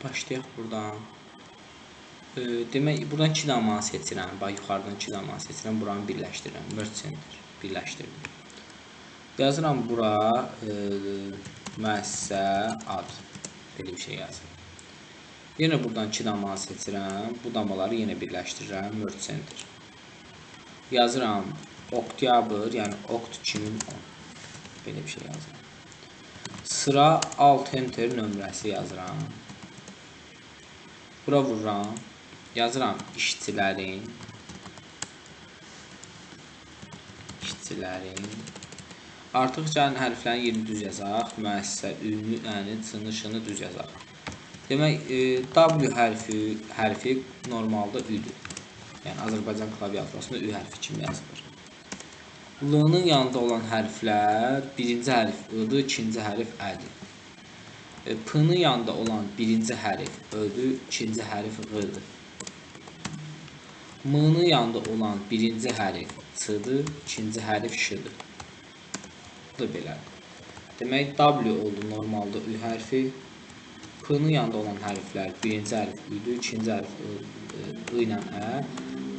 Başlayaq buradan. Demək, buradan 2 dənə seçirəm. Bax, yuxarıdan 2 dənə seçirəm. Buranı birləşdirirəm. Merge center. Birləşdirdim. Yazıram bura müəssisə ad. Belə bir şey yazıram. Yenə buradan 2 dənə seçirəm. Bu damaları yenə birləşdirirəm. Merge center. Yazıram oktyabr, yəni okt 2010. Belə bir şey yazıram. Sıra alt enter nömrəsi yazıram. Bura vururam. Yazıram işçilərin. Artıq gəlin hərflərin yerini düz yazaq. Müəssisə, ünlü, əni, çını, şını düz yazaq. Demək, W hərfi normalda üdür. Yəni, Azərbaycan klaviaturasında ü hərfi kimi yazılır. L-nın yanında olan hərflər, birinci hərf I-dır, ikinci hərf Ə-dir. P-nın yanında olan birinci hərf Ö-dür, ikinci hərf Ğ-dır. M-nın yanında olan birinci hərf C-dır, ikinci hərf Ş-dır. Bu da belədir. Demək, W oldu normalda Ü hərfi. P-nın yanında olan hərflər birinci hərf Ü-dür, ikinci hərf I ilə Ə.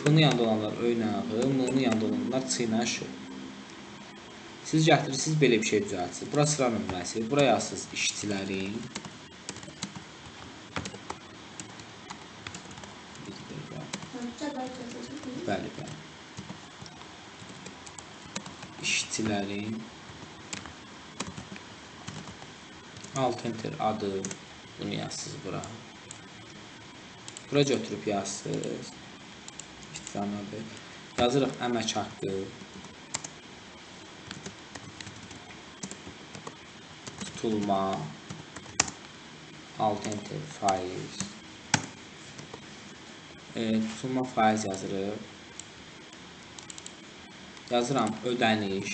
P-nın yanında olanlar Ö ilə Ğ, M-nın yanında olanlar C ilə Ş. Siz gətirirsiniz, belə bir şey düzəltsiniz. Bura sıra nömrəsi, bura yazsınız işçilərin. Bəli. İşçilərin alt enter adı, bunu yazsınız bura. Bura götürüb yazsınız. İşçilərin adı. Yazırıq əmək haqqı. Tutulma, alt enter faiz. Tutulma faiz yazırıq. Yazıram ödəniş.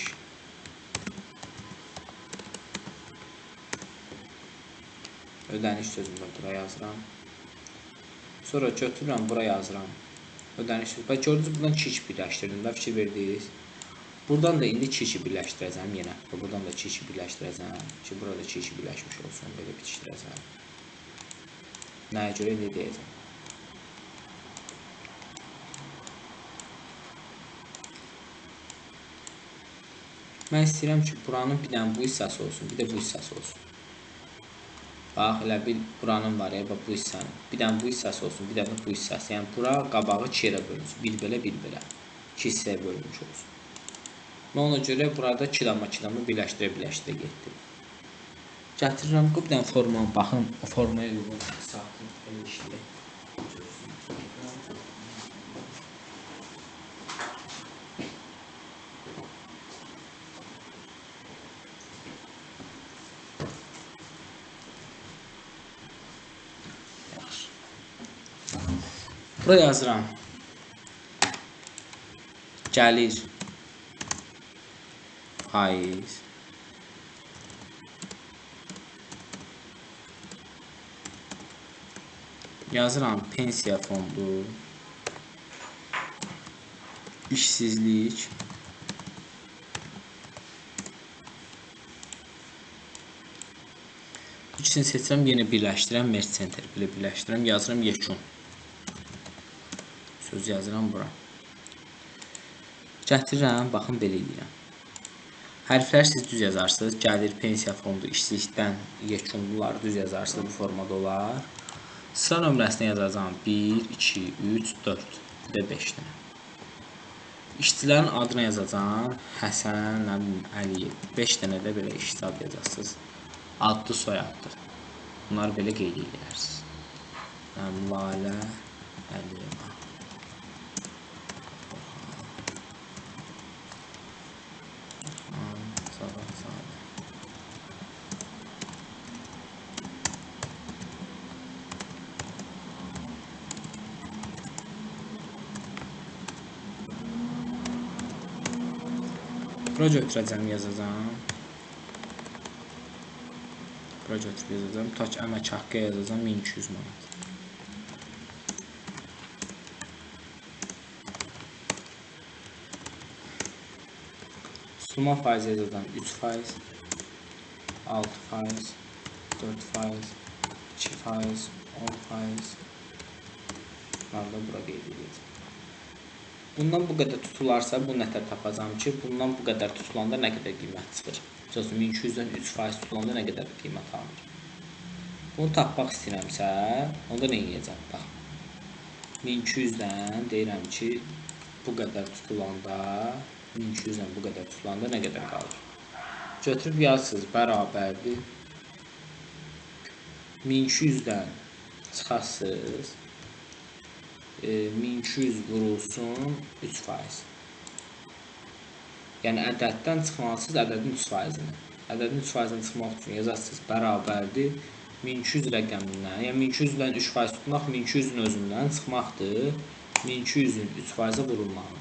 Ödəniş sözünü də bura yazıram. Sonra götürürəm, bura yazıram. Ödəniş sözü. Bax, gördünüz, buradan 2 birləşdirdim də, fikir verdiniz. Buradan da indi 2 birləşdirəcəm yenə. Buradan da 2 birləşdirəcəm ki, burada 2 birləşmiş olsun, belə bitişdirəcəm. Nəyə görə nə deyəcəm? Mən istəyirəm ki, buranın bir dənə bu hissəsi olsun, bir də bu hissəsi olsun. Bax, elə bir buranın var ya, bu hissənin. Bir dənə bu hissəsi olsun, bir dənə bu hissəsi. Yəni, bura qabağı 2 yerə bölünsün. Bir belə, bir belə. 2 hissəyə bölünmüş olsun. Və ona görə burada 2 dama birləşdirə getdim. Gətirirəm, bir dənə formaya baxın, o formaya uyğun saatın elə işləyək. Bura yazıram. Gəlir. Faiz. Yazıram pensiya fondu. İşsizlik. İkisini seçirəm, yenə birləşdirəm, merge center. Belə birləşdirəm, yazıram yekun. Söz yazıram bura. Gətirirəm, baxın belə edirəm. Hərflər siz düz yazarsınız. Gəlir, pensiya fondu, işsizlikdən yekunlular düz yazarsınız. Bu formada olar. Sıra nömrəsini yazacağım. 1, 2, 3, 4 və 5 dənə. İşçilərin adını yazacağım. Həsən, Əliyev. 5 dənə də belə işçi adı yazacaqsınız. Adlı, soyadlı. Bunları belə qeyd edirsiniz. Lalə, Əliyev. Bura götürəcəm, yazacağım. Bura götürüb yazacağım. Tak əmək haqqı yazacağım 1200 manat. Suma faizi yazacağım 3%, 6%, 4%, 2%, 10%. Bunlardan bura qeyd edəcəm. Bundan bu qədər tutularsa, bu nətər tapacağım ki, bundan bu qədər tutulanda nə qədər qiymət çıxır? Məsələn, 1200-dən 3% tutulanda nə qədər qiymət alınır? Bunu tapmaq istəyirəmsə, onda nə edəcəm? Bax, 1200-dən deyirəm ki, bu qədər tutulanda, 1200-dən bu qədər tutulanda nə qədər qalır? Götürüb yazsınız, bərabərdir. 1200-dən çıxarsınız, 1200 vurulsun 3%. Yəni ədəddən çıxmalısınız ədədin 3%-ni. Ədədin 3%-ni çıxmaq üçün yazarsınız, bərabərdir 1200 rəqəmindən, yəni 1200-dən 3% tutmaq 1200-ün özündən çıxmaqdır. 1200-ün 3%-ə vurulmalı.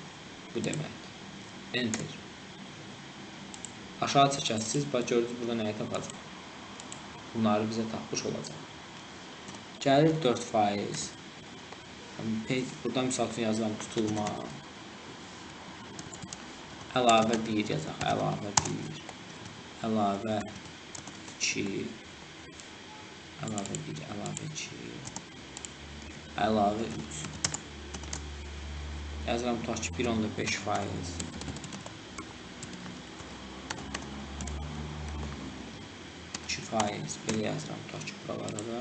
Bu deməkdir. Enter. Aşağı çəkəsiniz, bax gördünüz burada nəyə tapacaq? Bunları bizə tapmış olacaq. Gəlir 4%. Burada misal üçün yazıram tutulma. Əlavə 1 yazaq. Əlavə 1. Əlavə 2. Əlavə 1. Əlavə 2. Əlavə 3. Yazıram tutaq ki 1.5%. Belə yazıram tutaq ki buralara da.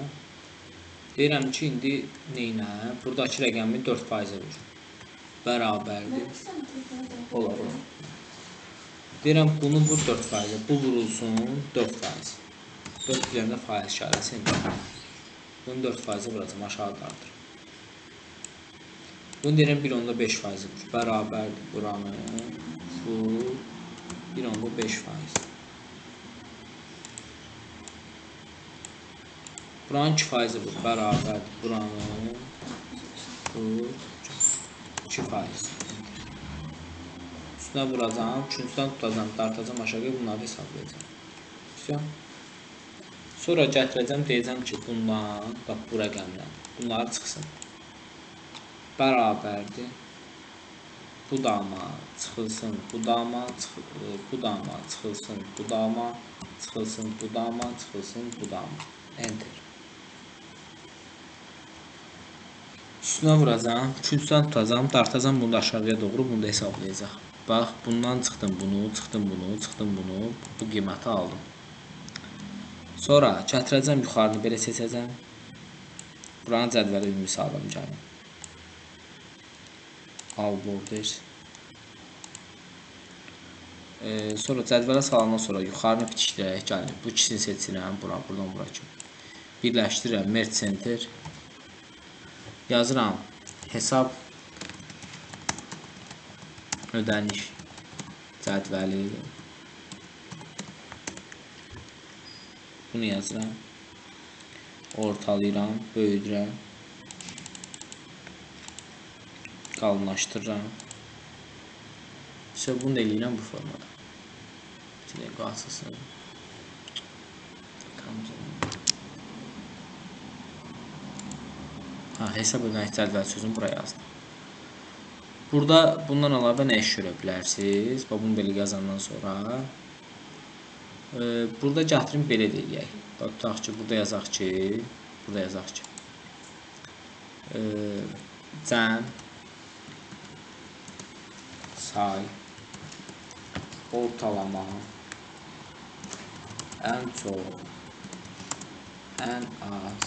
Deyirəm ki, indi neynə? Buradakı rəqəmi 4%-ə vur. Bərabərdir. Olar. Deyirəm, bunu vur 4%-ə. Bu vurulsun 4%. 4 biləndə faiz işarəsi. Bunu 4%-ə vuracam, aşağı qaldır. Bunu deyirəm 1.5%-ə vur. Bərabərdir. Buranı vur 1.5%. Buranın 2%-i vur, bərabərdir. Buranı vur 2%. Üstünə vuracam, üçüncüdən tutacam, dartacam aşağıya, bunları hesablayacam. Sonra gətirəcəm, deyəcəm ki, bundan, bax bu rəqəmdən, bunları çıxsın. Bərabərdir. Bu dama çıxılsın, bu dama çıxılsın, bu dama çıxılsın, bu dama çıxılsın, bu dama. Enter. Üstünə vuracam, üçüncüdən tutacam, dartacam bunu da aşağıya doğru, bunu da hesablayacaq. Bax, bundan çıxdım bunu, çıxdım bunu, çıxdım bunu, bu qiyməti aldım. Sonra gətirəcəm, yuxarını belə seçəcəm. Buranın cədvələ bir misalım gəlim. Al border. Sonra cədvələ salandan sonra yuxarını bitişdirək, gəlim. Bu ikisini seçirəm, buradan bura kimi. Birləşdirirəm, merge center. Yazıram, hesab ödəniş cədvəli. Bunu yazıram. Ortalayıram, böyüdürəm. Qalınlaşdırıram. İşte bunu da eləyirəm bu formada. İçində qalsın. Hesab ödəniş cədvəli sözünü buraya yazdım. Burada bundan əlavə nə iş görə bilərsiniz? Bunu belə yazandan sonra burada gətirim belə deyək. Tutaq ki, burada yazaq ki, cəm say ortalama ən çox ən az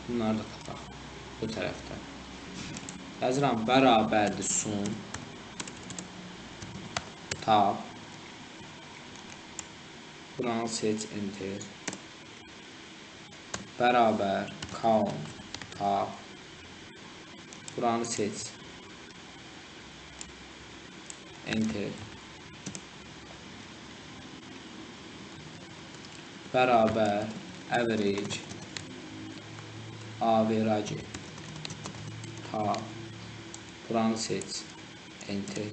bunları da tapaq bu tərəfdən. Yazıram, bərabərdir sun tab. Buranı seç, enter. Bərabər count tab. Buranı seç, enter. Bərabər average tab. Buranı seç, enter.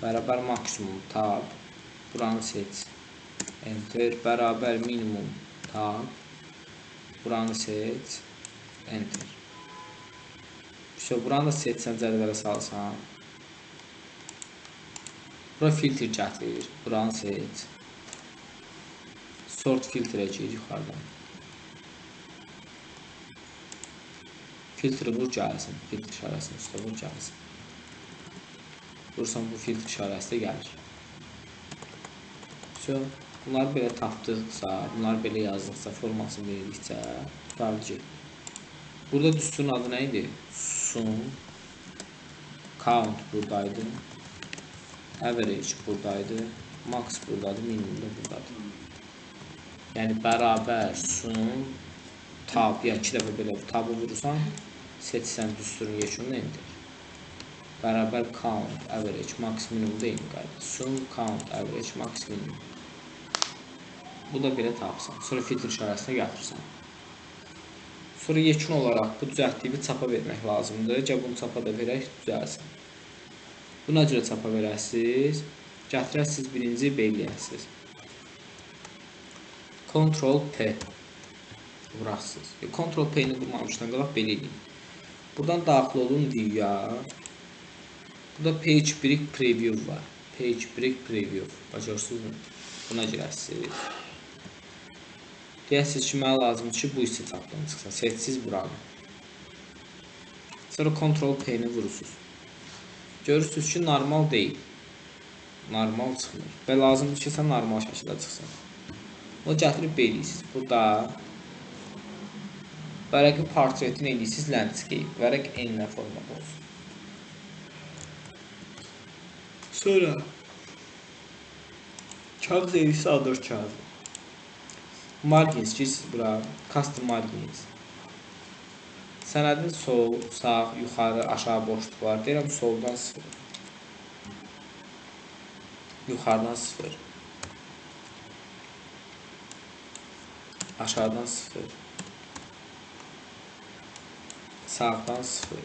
Bərabər maksimum tab. Buranı seç, enter. Bərabər minimum tab. Buranı seç, enter. Buranı da seçsən, cədvələ salsan. Bura filtr gətirir. Buranı seç. Sort filtrə gir yuxarıdan. Filtri vur gəlsin. Filtr işarəsini üstə vur gəlsin. Vursan bu filtr işarəsi də gəlir. Bunları belə tapdıqsa, bunları belə yazdıqsa, formasını verdikcə tutarlı getdir. Burada düsturun adı nə idi? Sum, count buradaydı, average buradaydı, max buradadır, minimum da buradadır. Yəni bərabər, sum, tab, ya 2 dəfə belə tabı vurursan, seçsən düsturun yekununu indir. Bərabər count, average, max, minimum da eyni qayda. Sum, count, average, max, minimum. Bu da belə tapsan. Sonra filtr işarəsinə gətirsən. Sonra yekun olaraq bu düzəltdiyini çapa vermək lazımdır. Gəl bunu çapa da verək, düzəlsin. Buna görə çapa verəsiniz. Gətirəsiniz, birinci belirləyəsiniz. Ctrl P vurasınız. Ctrl P-ni vurmamışdan qalaq belə edin. Buradan daxil olun deyə. Burada page break preview var. Page break preview. Bacarırsınız mı? Buna girəsiniz. Deyəsiniz ki, mənə lazımdır ki, bu hissə tapdan çıxsın. Seçsiz buranı. Sonra Ctrl P-ni vurursunuz. Görürsünüz ki, normal deyil. Normal çıxmır. Və lazımdır ki, sən normal şəkildə çıxsın. O gətirib beyliyirsiniz. Burada vərəqin portretini edirsiniz landscape. Vərəq enlə formada olsun. Sonra kağız edirsiniz A4 kağızı. Margins girirsiniz bura. Custom margins. Sənədin sol, sağ, yuxarı, aşağı boşluq var. Deyirəm soldan 0. Yuxarıdan 0. Aşağıdan 0. Sağdan 0.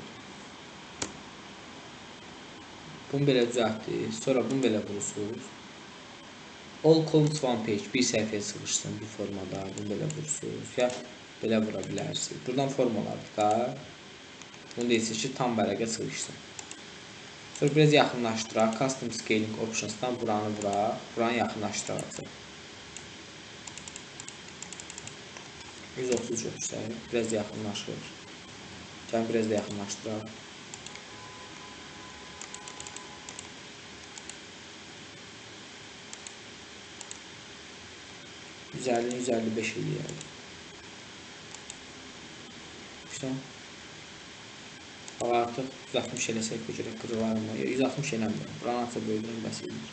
Bunu belə düzəltdik. Sonra bunu belə vurursunuz. All columns one page. Bir səhifəyə sıxışsın bu formada. Bunu belə vurursunuz. Ya belə vura bilərsiniz. Buradan formalarda bunu deyirsiniz ki, tam vərəqə sıxışsın. Sonra biraz yaxınlaşdıraq. Custom Scaling Options'dan buranı vuraq. Buranı yaxınlaşdıraq. 130 göstərir. Biraz yaxınlaşır. Gəlin biraz da yaxınlaşdıraq. 150-155 eləyək. İşte. Artıq 160 eləsək bu görə qırılarım var. 160 eləmir. Buranı atsa böyüdürüm, bəs edir.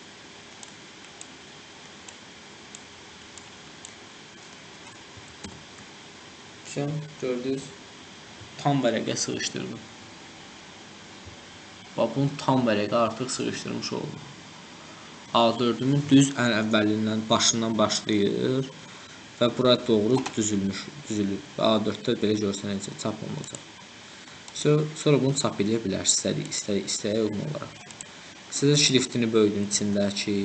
İşte, gördünüz. Tam vərəqə sığışdırdım. Bax, bunu tam vərəqə artıq sığışdırmış oldum. A4'ümün düz ən əvvəlindən, başından başlayır və bura doğru düzülür. A4'də belə görsənəcək, çap olunacaq. Sonra bunu çap edə bilərsiniz, istəyə uyğun olaraq. Sizə şriftini böyüdün içindəki.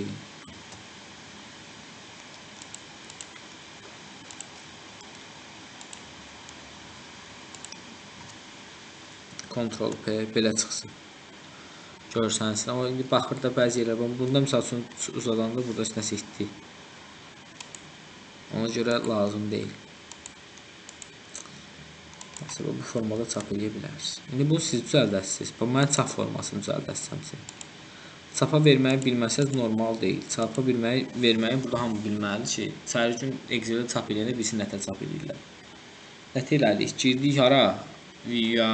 Ctrl P belə çıxsın. Görsəniz, amma indi baxır da bəzi yerlər, bunda misal üçün uzadanda burada nəsə etdi. Ona görə lazım deyil. Məsələn, bu formada çap edə bilərsiniz. İndi bunu siz düzəldəsiniz. Mən çap formasını düzəldəsəm siz. Çapa verməyi bilməsəz normal deyil. Çapa verməyi burada hamı bilməlidir ki, səhər gün Excel-də çap edəndə bilsin nətə çap edirlər. Nətə elədik? Girdik hara? Via.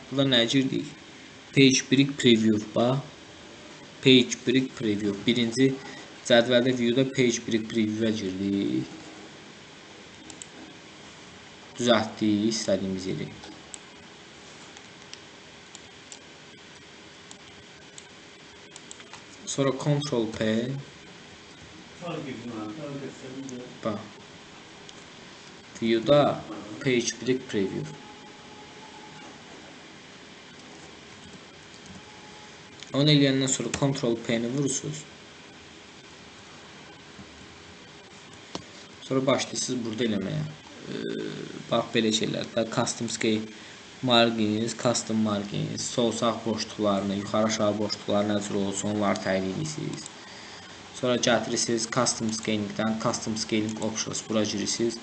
Burada nə girdik? Page break preview bax. Page break preview. Birinci cədvəldə view'da page break preview-a girdik. Düzəltdik istədiyimiz yeri. Sonra Ctrl P. Bax. View'da page break preview. Onu eləyəndən sonra Ctrl P-ni vurursunuz. Sonra başlayırsınız burada eləməyə. Bax, belə şeylərdə Custom Scale Margins, Custom Margins, sol sağ boşluqlarını, yuxarı aşağı boşluqları nə cür olsun, onları təyin edirsiniz. Sonra gətirirsiniz Custom Scaling'dən Custom Scaling Options bura girirsiniz.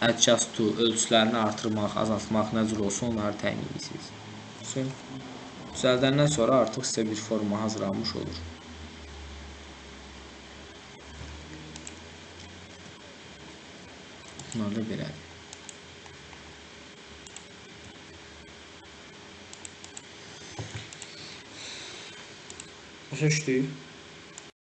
adjust to ölçülərini artırmaq, azaltmaq nə cür olsun, onları təyin edirsiniz. Düzəldəndən sonra artıq sizə bir forma hazırlanmış olur. Bunlar da belədir. Başa düşdük.